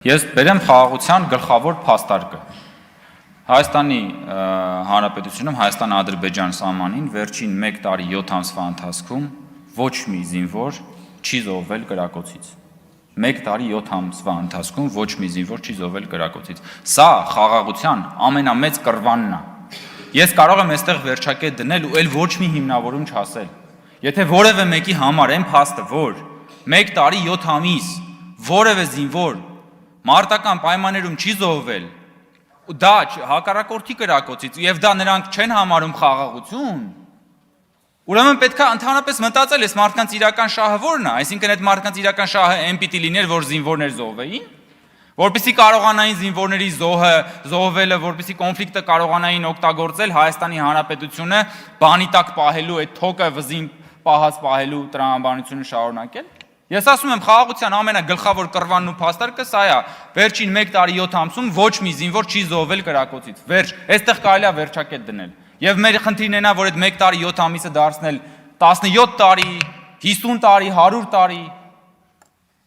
Ես բերեմ խաղաղության գլխավոր փաստարկը։ Հայաստանի Հանրապետությունում Հայաստան-Ադրբեջան սահմանին վերջին 1 տարի 7 ամսվա ընթացքում ոչ մի զինվոր չի զոհվել կրակոցից։ 1 տարի 7 ամսվա ընթացքում ոչ մի զինվոր չի զոհվել կրակոցից։ Սա խաղաղության ամենամեծ կռվանն է։ Ես կարող եմ այստեղ վերջակետ դնել ու այլ ոչ մի հիմնավորում չասել։ Եթե որևէ մեկի համար այն փաստը, որ 1 տարի 7 ամիս որևէ զինվոր մարտական պայմաններում չի զոհվել, դա հակառակորդի կրակոցից, եւ դա նրանք չեն համարում խաղաղություն, ուրեմն պետք է ընդհանրապես մտածել, այս մարդկանց իրական շահը ո՞րն է, այսինքն այդ մարդկանց իրական շահը այն պիտի լիներ, որ զինվորներ զոհվեին, որպեսզի կարողանային զինվորների զոհվելը, որպեսզի կոնֆլիկտը կարողանային օգտագործել Հայաստանի Հանրապետությունը բանի տակ պահելու, այդ թոկը վզին պահած պահելու տրամաբանությունը շարունակել։ Ես ասում եմ, խաղաղության ամենագլխավոր կռվանն ու փաստարկը սա է։ Վերջին 1 տարի 7 ամսում ոչ մի զինվոր չի զոհվել կրակոցից։ Վերջ, այստեղ կարելի է վերջակետ դնել։ Եվ մեր խնդիրն է նա, որ այդ 1 տարի 7 ամիսը դարձնել 17 տարի, 50 տարի, 100 տարի,